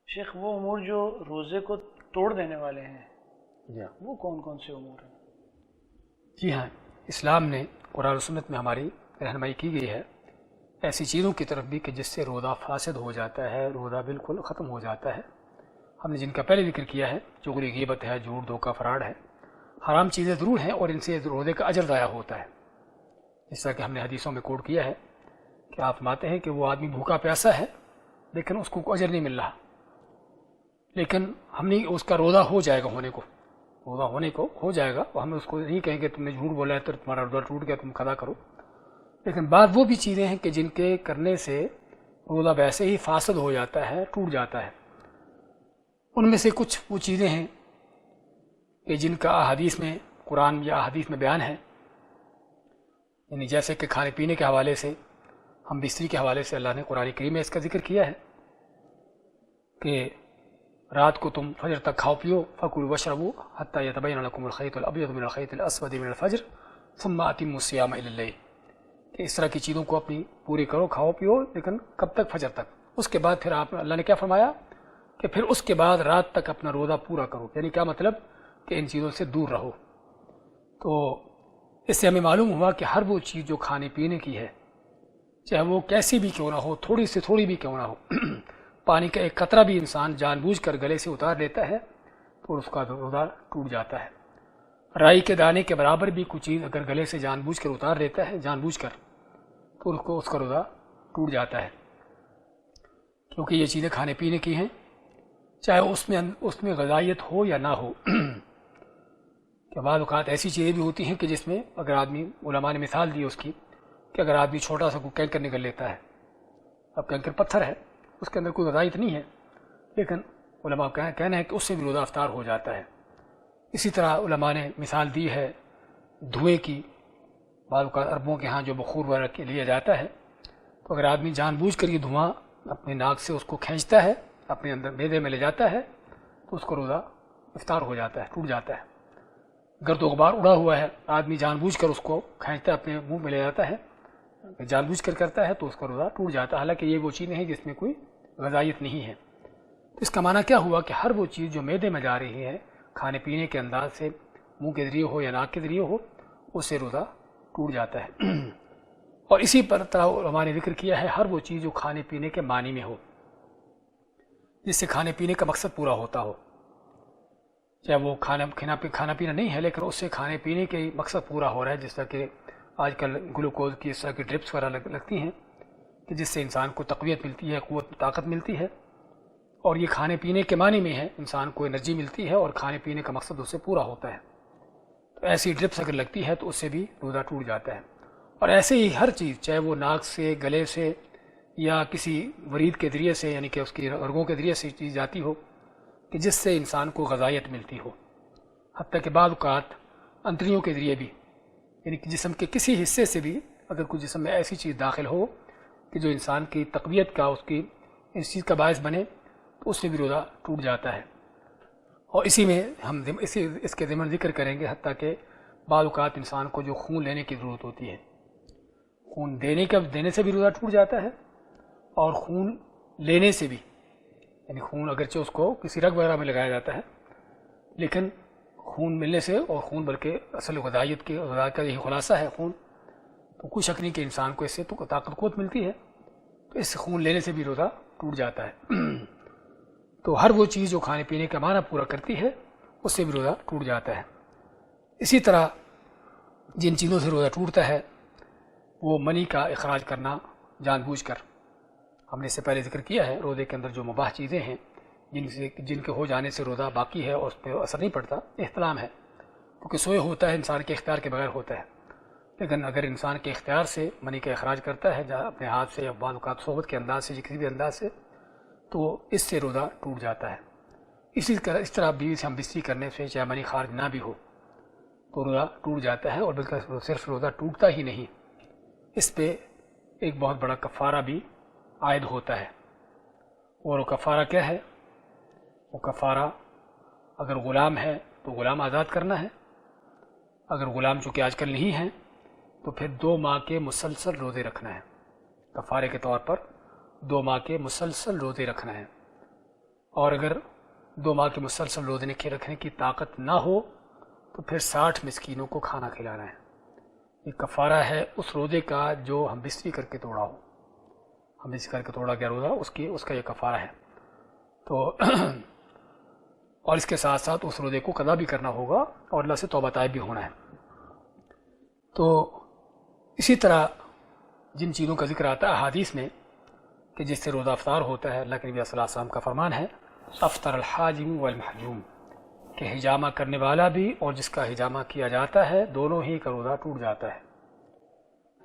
شیخ وہ امور جو روزے کو توڑ دینے والے ہیں جی ہاں وہ کون کون سے امور ہیں؟ جی ہاں، اسلام نے قرآن و سنت میں ہماری رہنمائی کی گئی ہے ایسی چیزوں کی طرف بھی کہ جس سے روزہ فاسد ہو جاتا ہے، روزہ بالکل ختم ہو جاتا ہے۔ ہم نے جن کا پہلے ذکر کیا ہے، چغلی، غیبت ہے، جھوٹ، دھوکہ، فراڈ ہے، حرام چیزیں ضرور ہیں اور ان سے روزے کا اجر ضائع ہوتا ہے۔ جس طرح کہ ہم نے حدیثوں میں کوٹ کیا ہے کہ آپ فرماتے ہیں کہ وہ آدمی بھوکا پیاسا ہے لیکن اس کو اجر نہیں مل رہا، لیکن ہم نہیں، اس کا روزہ ہو جائے گا، روزہ ہونے کو ہو جائے گا، اور ہم اس کو نہیں کہیں کہ تم نے جھوٹ بولا ہے تو تمہارا روزہ ٹوٹ گیا، تم قضا کرو۔ لیکن بعض وہ بھی چیزیں ہیں کہ جن کے کرنے سے روزہ ویسے ہی فاسد ہو جاتا ہے، ٹوٹ جاتا ہے۔ ان میں سے کچھ وہ چیزیں ہیں کہ جن کا احادیث میں، قرآن یا احادیث میں بیان ہے، یعنی جیسے کہ کھانے پینے کے حوالے سے، ہم بستری کے حوالے سے اللہ نے قرآن کریم میں اس کا ذکر کیا ہے کہ رات کو تم فجر تک کھاؤ پیو، فکلوا واشربوا حتی یتبین لکم الخیط الابیض من الخیط الاسود من الفجر ثم اتموا الصیام الی اللیل، کہ اس طرح کی چیزوں کو اپنی پوری کرو، کھاؤ پیو، لیکن کب تک؟ فجر تک۔ اس کے بعد پھر اللہ نے کیا فرمایا کہ پھر اس کے بعد رات تک اپنا روزہ پورا کرو، یعنی کیا مطلب کہ ان چیزوں سے دور رہو۔ تو اس سے ہمیں معلوم ہوا کہ ہر وہ چیز جو کھانے پینے کی ہے، چاہے وہ کیسی بھی کیوں نہ ہو، تھوڑی سے تھوڑی بھی کیوں نہ ہو، پانی کا ایک قطرہ بھی انسان جان بوجھ کر گلے سے اتار لیتا ہے تو اس کا روزہ ٹوٹ جاتا ہے۔ رائی کے دانے کے برابر بھی کچھ چیز اگر گلے سے جان بوجھ کر اتار لیتا ہے، جان بوجھ کر، تو اس کا روزہ ٹوٹ جاتا ہے، کیونکہ یہ چیزیں کھانے پینے کی ہیں، چاہے اس میں غذائیت ہو یا نہ ہو۔ کہ بعض اوقات ایسی چیزیں بھی ہوتی ہیں کہ جس میں اگر آدمی، علماء نے مثال دی اس کی کہ اگر آدمی چھوٹا سا کوئی کینکر نگل لیتا ہے، اب کینکر پتھر ہے، اس کے اندر کوئی غذائیت نہیں ہے، لیکن علماء کا کہنا ہے کہ اس سے بھی روزہ افطار ہو جاتا ہے۔ اسی طرح علماء نے مثال دی ہے دھوئیں کی، بعض اوقات عربوں کے ہاں جو بخور وغیرہ کے لیا جاتا ہے، تو اگر آدمی جان بوجھ کر یہ دھواں اپنے ناک سے اس کو کھینچتا ہے، اپنے اندر معدے میں لے جاتا ہے، تو اس کو روزہ افطار ہو جاتا ہے، ٹوٹ جاتا ہے۔ گرد و غبار اڑا ہوا ہے، آدمی جان بوجھ کر اس کو کھینچتا ہے، اپنے منہ میں لے جاتا ہے، جان بوجھ کر کرتا ہے تو اس کا روزہ ٹوٹ جاتا ہے، حالانکہ یہ وہ چیزیں ہیں جس میں کوئی غذائیت نہیں ہے۔ اس کا معنی کیا ہوا کہ ہر وہ چیز جو معدے میں جا رہی ہے کھانے پینے کے انداز سے، منہ کے ذریعے ہو یا ناک کے ذریعے ہو، اس سے روزہ ٹوٹ جاتا ہے۔ اور اسی پر طرح علماء نے ذکر کیا ہے ہر وہ چیز جو کھانے پینے کے معنی میں ہو، جس سے کھانے پینے کا مقصد پورا ہوتا ہو، چاہے وہ کھانا پینا نہیں ہے لیکن اس سے کھانے پینے کے مقصد پورا ہو رہا ہے، جس طرح کہ آج کل گلوکوز کی اس طرح کی ڈرپس وغیرہ لگتی ہیں کہ جس سے انسان کو تقویت ملتی ہے، قوت، طاقت ملتی ہے، اور یہ کھانے پینے کے معنی میں ہے، انسان کو انرجی ملتی ہے اور کھانے پینے کا مقصد اس سے پورا ہوتا ہے۔ تو ایسی ڈرپس اگر لگتی ہے تو اس سے بھی روزہ ٹوٹ جاتا ہے۔ اور ایسے ہی ہر چیز، چاہے وہ ناک سے، گلے سے، یا کسی ورید کے ذریعے سے، یعنی کہ اس کی رگوں کے ذریعے سے چیز جاتی ہو کہ جس سے انسان کو غذائیت ملتی ہو، حتیٰ کہ بعض اوقات انتڑیوں کے ذریعے بھی، یعنی کہ جسم کے کسی حصے سے بھی اگر کوئی جسم میں ایسی چیز داخل ہو کہ جو انسان کی تقویت کا، اس کی اس چیز کا باعث بنے، تو اس سے بھی روزہ ٹوٹ جاتا ہے۔ اور اسی میں ہم اس کے ضمن ذکر کریں گے حتیٰ کہ بعض اوقات انسان کو جو خون لینے کی ضرورت ہوتی ہے، خون دینے سے بھی روزہ ٹوٹ جاتا ہے، اور خون لینے سے بھی، یعنی خون اگرچہ اس کو کسی رگ وغیرہ میں لگایا جاتا ہے، لیکن خون ملنے سے، اور خون بلکہ اصل غذائیت کا یہی خلاصہ ہے خون، تو کوئی شک نہیں کہ انسان کو اس سے تو طاقت قوت ملتی ہے، تو اس سے خون لینے سے بھی روزہ ٹوٹ جاتا ہے۔ تو ہر وہ چیز جو کھانے پینے کا معنی پورا کرتی ہے اس سے بھی روزہ ٹوٹ جاتا ہے۔ اسی طرح جن چیزوں سے روزہ ٹوٹتا ہے وہ منی کا اخراج کرنا جان بوجھ کر، ہم نے اس سے پہلے ذکر کیا ہے، روزے کے اندر جو مباح چیزیں ہیں جن کے ہو جانے سے روزہ باقی ہے اور اس پہ اثر نہیں پڑتا، احتلام ہے، کیونکہ سوئے ہوتا ہے انسان کے اختیار کے بغیر ہوتا ہے، لیکن اگر انسان کے اختیار سے منی کا اخراج کرتا ہے اپنے ہاتھ سے یا بعض اوقات صحبت کے انداز سے یا کسی بھی انداز سے، تو اس سے روزہ ٹوٹ جاتا ہے۔ اس طرح بیوی سے ہم بستری کرنے سے چاہے منی خارج نہ بھی ہو تو روزہ ٹوٹ جاتا ہے، اور بلکہ صرف روزہ ٹوٹتا ہی نہیں، اس پہ ایک بہت بڑا کفارہ بھی عائد ہوتا ہے۔ اور وہ کفارہ کیا ہے؟ وہ کفارہ اگر غلام ہے تو غلام آزاد کرنا ہے، اگر غلام چونکہ آج کل نہیں ہے تو پھر 2 ماہ کے مسلسل روزے رکھنا ہے، کفارے کے طور پر 2 ماہ کے مسلسل روزے رکھنا ہے۔ اور اگر 2 ماہ کے مسلسل روزے کے رکھنے کی طاقت نہ ہو تو پھر 60 مسکینوں کو کھانا کھلانا ہے. یہ کفارہ ہے اس روزے کا جو ہم بستری کر کے توڑا ہو. ہم بستری کر کے توڑا گیا روزہ اس کا یہ کفارہ ہے. تو اور اس کے ساتھ ساتھ اس روزے کو قضا بھی کرنا ہوگا اور اللہ سے توبہ طائب بھی ہونا ہے. تو اسی طرح جن چیزوں کا ذکر آتا ہے احادیث میں کہ جس سے روزہ افطار ہوتا ہے، اللہ کے نبی صلی اللہ علیہ وسلم کا فرمان ہے افطر الحاجم والمحجوم، کہ حجامہ کرنے والا بھی اور جس کا حجامہ کیا جاتا ہے دونوں ہی کا روزہ ٹوٹ جاتا ہے.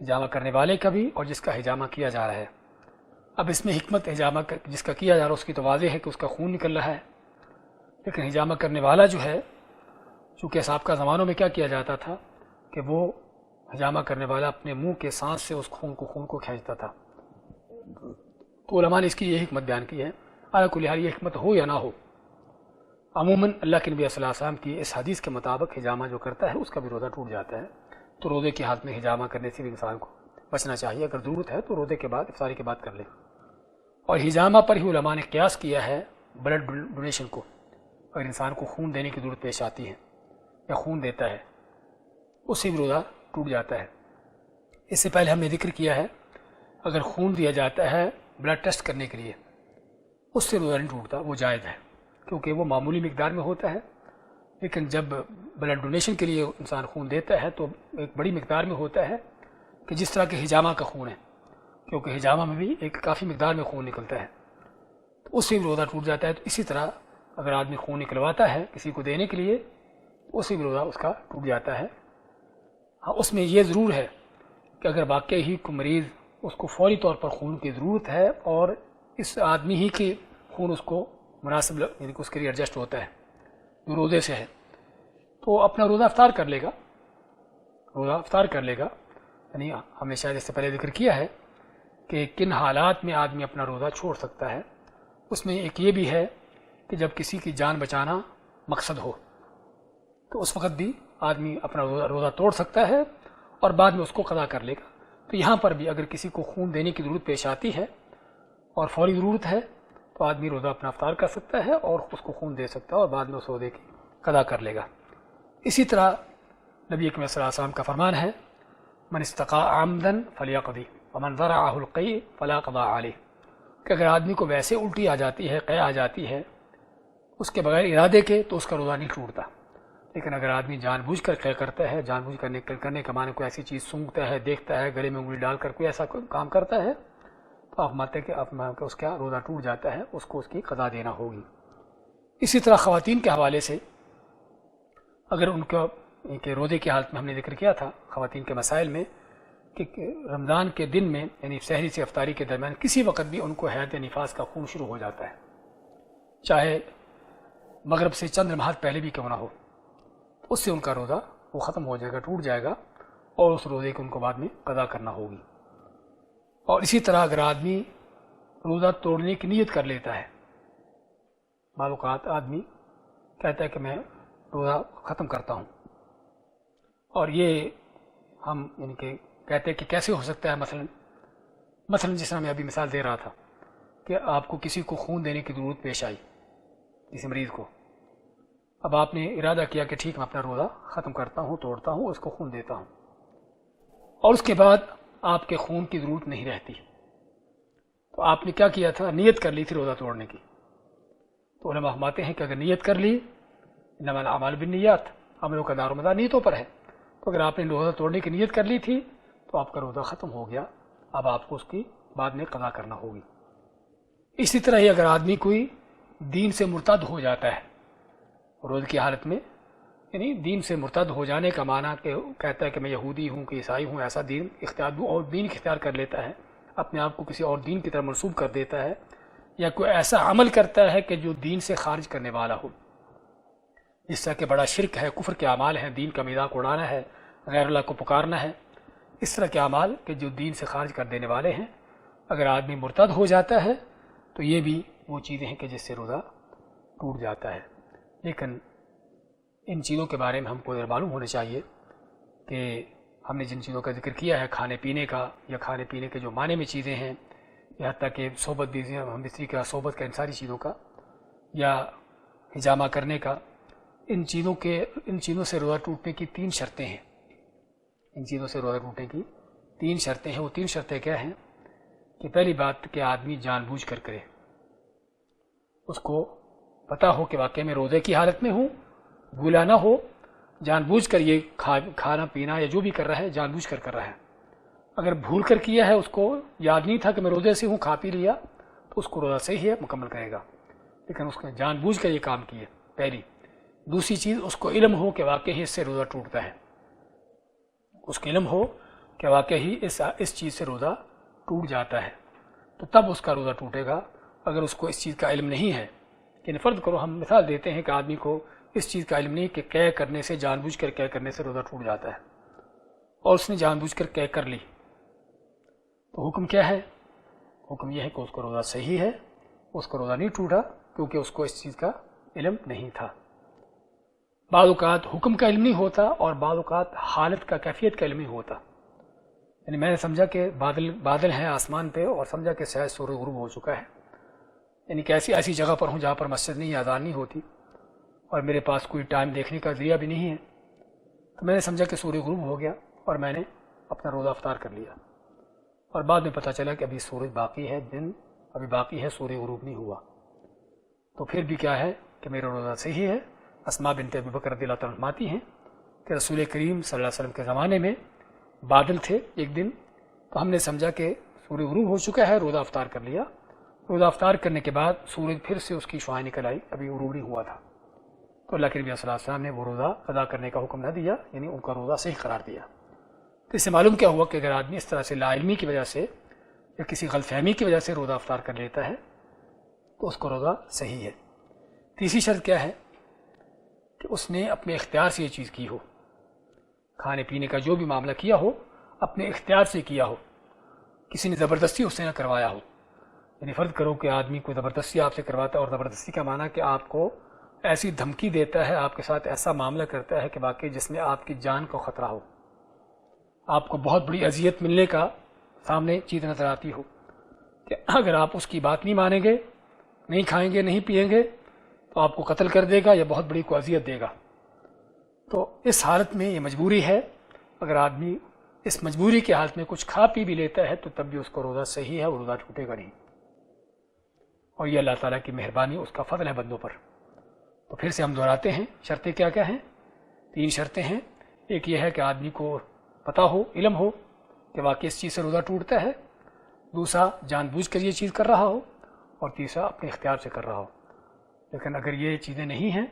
حجامہ کرنے والے کا بھی اور جس کا حجامہ کیا جا رہا ہے. اب اس میں حکمت حجامہ جس کا کیا جا رہا ہے اس کی تو واضح ہے کہ اس کا خون نکل رہا ہے، لیکن حجامہ کرنے والا جو ہے، چونکہ سابقہ زمانوں میں کیا کیا جاتا تھا کہ وہ حجامہ کرنے والا اپنے منہ کے سانس سے اس خون کو کھینچتا تھا. تو علماء نے اس کی یہ حکمت بیان کی ہے. اعلیٰ کل حال یہ حکمت ہو یا نہ ہو، عموماً اللہ کے نبی صلی اللہ علیہ وسلم کی اس حدیث کے مطابق حجامہ جو کرتا ہے اس کا بھی روزہ ٹوٹ جاتا ہے. تو روزے کی حالت میں حجامہ کرنے سے بھی انسان کو بچنا چاہیے. اگر ضرورت ہے تو روزے کے بعد افطاری کے بعد کر لے. اور حجامہ پر ہی علماء نے قیاس کیا ہے بلڈ ڈونیشن کو. اگر انسان کو خون دینے کی ضرورت پیش آتی ہے یا خون دیتا ہے اس سے بھی روزہ ٹوٹ جاتا ہے. اس سے پہلے ہم نے ذکر کیا ہے اگر خون دیا جاتا ہے بلڈ ٹیسٹ کرنے کے لیے اس سے روزہ نہیں ٹوٹتا، وہ جائز ہے کیونکہ وہ معمولی مقدار میں ہوتا ہے. لیکن جب بلڈ ڈونیشن کے لیے انسان خون دیتا ہے تو ایک بڑی مقدار میں ہوتا ہے کہ جس طرح کہ حجامہ کا خون ہے، کیونکہ حجامہ میں بھی ایک کافی مقدار میں خون نکلتا ہے تو اس سے بھی روزہ ٹوٹ جاتا ہے. تو اسی طرح اگر آدمی خون نکلواتا ہے کسی کو دینے کے لیے اس سے بھی روزہ اس کا ٹوٹ جاتا ہے. ہاں، اس میں یہ ضرور ہے کہ اگر واقعی ہی کوئی مریض اس کو فوری طور پر خون کی ضرورت ہے اور اس آدمی ہی کے خون اس کو مناسب یعنی کہ اس کے لیے ایڈجسٹ ہوتا ہے جو روزے سے ہے، تو اپنا روزہ افطار کر لے گا. یعنی ہم نے شاید اس سے پہلے ذکر کیا ہے کہ کن حالات میں آدمی اپنا روزہ چھوڑ سکتا ہے. اس میں ایک یہ بھی ہے کہ جب کسی کی جان بچانا مقصد ہو تو اس وقت بھی آدمی اپنا روزہ توڑ سکتا ہے اور بعد میں اس کو قضا کر لے گا. تو یہاں پر بھی اگر کسی کو خون دینے کی ضرورت پیش آتی ہے اور فوری ضرورت ہے تو آدمی روزہ اپنا افطار کر سکتا ہے اور اس کو خون دے سکتا ہے اور بعد میں اس روزے کی قضا کر لے گا. اسی طرح نبی اکرم صلی اللہ علیہ وسلم کا فرمان ہے من استقاء عمدا فلیقضی ومن ذرعہ القیء فلا قضاء علیہ، کہ اگر آدمی کو ویسے الٹی آ جاتی ہے، قے آ جاتی ہے اس کے بغیر ارادے کے تو اس کا روزہ نہیں ٹوٹتا. لیکن اگر آدمی جان بوجھ کر قے کرتا ہے، جان بوجھ کرنے کا معنی کوئی ایسی چیز سونگتا ہے، دیکھتا ہے، گلے میں انگلی ڈال کر کوئی ایسا کام کرتا ہے تو آپ مانتے کہ اس کا روزہ ٹوٹ جاتا ہے، اس کو اس کی قضا دینا ہوگی. اسی طرح خواتین کے حوالے سے اگر ان کو کہ روزے کی حالت میں ہم نے ذکر کیا تھا خواتین کے مسائل میں کہ رمضان کے دن میں یعنی سحری سے افطاری کے درمیان کسی وقت بھی ان کو حیض نفاس کا خون شروع ہو جاتا ہے، چاہے مغرب سے چند لمحات پہلے بھی کیوں نہ ہو، اس سے ان کا روزہ وہ ختم ہو جائے گا، ٹوٹ جائے گا اور اس روزے کو ان کو بعد میں قضا کرنا ہوگی. اور اسی طرح اگر آدمی روزہ توڑنے کی نیت کر لیتا ہے، بعض اوقات آدمی کہتا ہے کہ میں روزہ ختم کرتا ہوں، اور یہ ہم یعنی کہ کہتے ہیں کہ کیسے ہو سکتا ہے، مثلا جس طرح میں ابھی مثال دے رہا تھا کہ آپ کو کسی کو خون دینے کی ضرورت پیش آئی کسی مریض کو، اب آپ نے ارادہ کیا کہ ٹھیک میں اپنا روزہ ختم کرتا ہوں، توڑتا ہوں، اس کو خون دیتا ہوں، اور اس کے بعد آپ کے خون کی ضرورت نہیں رہتی، تو آپ نے کیا کیا تھا، نیت کر لی تھی روزہ توڑنے کی. تو علماء فرماتے ہیں کہ اگر نیت کر لی، انما الاعمال بالنیات، عملوں کا دار و مدار نیتوں پر ہے، تو اگر آپ نے روزہ توڑنے کی نیت کر لی تھی تو آپ کا روزہ ختم ہو گیا، اب آپ کو اس کی بعد میں قضا کرنا ہوگی. اسی طرح ہی اگر آدمی کوئی دین سے مرتد ہو جاتا ہے روزے کی حالت میں، یعنی دین سے مرتد ہو جانے کا معنی کہ کہتا ہے کہ میں یہودی ہوں کہ عیسائی ہوں، ایسا دین اختیار دوں اور دین اختیار کر لیتا ہے، اپنے آپ کو کسی اور دین کی طرف منسوب کر دیتا ہے، یا کوئی ایسا عمل کرتا ہے کہ جو دین سے خارج کرنے والا ہو، جس طرح کہ بڑا شرک ہے، کفر کے اعمال ہیں، دین کا مذاق اڑانا ہے، غیر اللہ کو پکارنا ہے، اس طرح کے اعمال کہ جو دین سے خارج کر دینے والے ہیں، اگر آدمی مرتد ہو جاتا ہے تو یہ بھی وہ چیزیں ہیں کہ جس سے روزہ ٹوٹ جاتا ہے. لیکن ان چیزوں کے بارے میں ہم کو معلوم ہونا چاہیے کہ ہم نے جن چیزوں کا ذکر کیا ہے، کھانے پینے کا یا کھانے پینے کے جو معنی میں چیزیں ہیں، یا حتیٰ کہ صحبت بھی ہم بستری کا، صحبت کا، ان ساری چیزوں کا یا ہجامہ کرنے کا، ان چیزوں سے روزہ ٹوٹنے کی 3 شرطیں ہیں۔ ان چیزوں سے روزہ ٹوٹنے کی 3 شرطیں ہیں۔ وہ 3 شرطیں کیا ہیں کہ پہلی بات کہ آدمی جان بوجھ کر کرے، اس کو پتہ ہو کہ واقعی میں روزے کی حالت میں ہوں، بھولا نہ ہو، جان بوجھ کر یہ کھانا پینا یا جو بھی کر رہا ہے جان بوجھ کر رہا ہے۔ اگر بھول کر کیا ہے، اس کو یاد نہیں تھا کہ میں روزے سے ہوں، کھا پی لیا، تو اس کو روزہ صحیح ہے، مکمل کرے گا، لیکن اس نے جان بوجھ کر یہ کام کیے، پہلی۔ دوسری چیز، اس کو علم ہو کہ واقعی اس سے روزہ ٹوٹتا ہے، اس کو علم ہو کہ واقعی اس چیز سے روزہ ٹوٹ جاتا ہے، تو تب اس کا روزہ ٹوٹے گا۔ اگر اس کو اس چیز کا علم نہیں ہے، یعنی فرض کرو ہم مثال دیتے ہیں کہ آدمی کو اس چیز کا علم نہیں کہ قے کرنے سے، جان بوجھ کر قے کرنے سے روزہ ٹوٹ جاتا ہے، اور اس نے جان بوجھ کر قے کر لی، تو حکم کیا ہے؟ حکم یہ ہے کہ اس کا روزہ صحیح ہے، اس کا روزہ نہیں ٹوٹا، کیونکہ اس کو اس چیز کا علم نہیں تھا۔ بعض اوقات حکم کا علم نہیں ہوتا، اور بعض اوقات حالت کا، کیفیت کا علم نہیں ہوتا۔ یعنی میں نے سمجھا کہ بادل ہیں آسمان پہ، اور سمجھا کہ شاید سورج غروب ہو چکا ہے، یعنی کہ ایسی جگہ پر ہوں جہاں پر مسجد نہیں، اذان نہیں ہوتی، اور میرے پاس کوئی ٹائم دیکھنے کا ذریعہ بھی نہیں ہے، تو میں نے سمجھا کہ سورج غروب ہو گیا، اور میں نے اپنا روزہ افطار کر لیا، اور بعد میں پتہ چلا کہ ابھی سورج باقی ہے، دن ابھی باقی ہے، سورج غروب نہیں ہوا، تو پھر بھی کیا ہے کہ میرا روزہ صحیح ہے۔ اسماء بنت ابی بکر رضی اللہ تعالیٰ عنہ فرماتی ہیں کہ رسول کریم صلی اللہ علیہ وسلم کے زمانے میں بادل تھے ایک دن، تو ہم نے سمجھا کہ سورج غروب ہو چکا ہے، روزہ افطار کر لیا۔ روزہ افطار کرنے کے بعد سورج پھر سے اس کی شعاع نکل آئی، ابھی غروب نہیں ہوا تھا، تو اللہ کے نبی صلی اللہ علیہ وسلم نے وہ روزہ ادا کرنے کا حکم نہ دیا، یعنی ان کا روزہ صحیح قرار دیا۔ تو اس سے معلوم کیا ہوا کہ اگر آدمی اس طرح سے لا علمی کی وجہ سے یا کسی غلط فہمی کی وجہ سے روزہ افطار کر لیتا ہے تو اس کا روزہ صحیح ہے۔ تیسری شرط کیا ہے کہ اس نے اپنے اختیار سے یہ چیز کی ہو، کھانے پینے کا جو بھی معاملہ کیا ہو اپنے اختیار سے کیا ہو، کسی نے زبردستی اس سے نہ کروایا ہو۔ یعنی فرض کرو کہ آدمی کو زبردستی آپ سے کرواتا ہے، اور زبردستی کا معنی کہ آپ کو ایسی دھمکی دیتا ہے، آپ کے ساتھ ایسا معاملہ کرتا ہے کہ واقعی جس میں آپ کی جان کو خطرہ ہو، آپ کو بہت بڑی اذیت ملنے کا سامنے چیز نظر آتی ہو کہ اگر آپ اس کی بات نہیں مانیں گے، نہیں کھائیں گے، نہیں پئیں گے، تو آپ کو قتل کر دے گا یا بہت بڑی کو اذیت دے گا۔ تو اس حالت میں یہ مجبوری ہے، اگر آدمی اس مجبوری کی حالت میں کچھ کھا پی بھی لیتا ہے تو تب بھی اس کو روزہ صحیح ہے، وہ روزہ ٹوٹے گا نہیں، اور یہ اللہ تعالیٰ کی مہربانی، اس کا فضل ہے بندوں پر۔ تو پھر سے ہم دہراتے ہیں، شرطیں کیا کیا ہیں؟ 3 شرطیں ہیں۔ ایک یہ ہے کہ آدمی کو پتہ ہو، علم ہو کہ واقعی اس چیز سے روزہ ٹوٹتا ہے، دوسرا جان بوجھ کر یہ چیز کر رہا ہو، اور تیسرا اپنے اختیار سے کر رہا ہو۔ لیکن اگر یہ چیزیں نہیں ہیں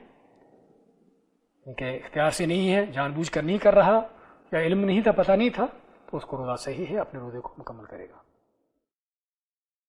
کہ اختیار سے نہیں ہے، جان بوجھ کر نہیں کر رہا، یا علم نہیں تھا، پتہ نہیں تھا، تو اس کو روزہ صحیح ہے، اپنے روزے کو مکمل کرے گا۔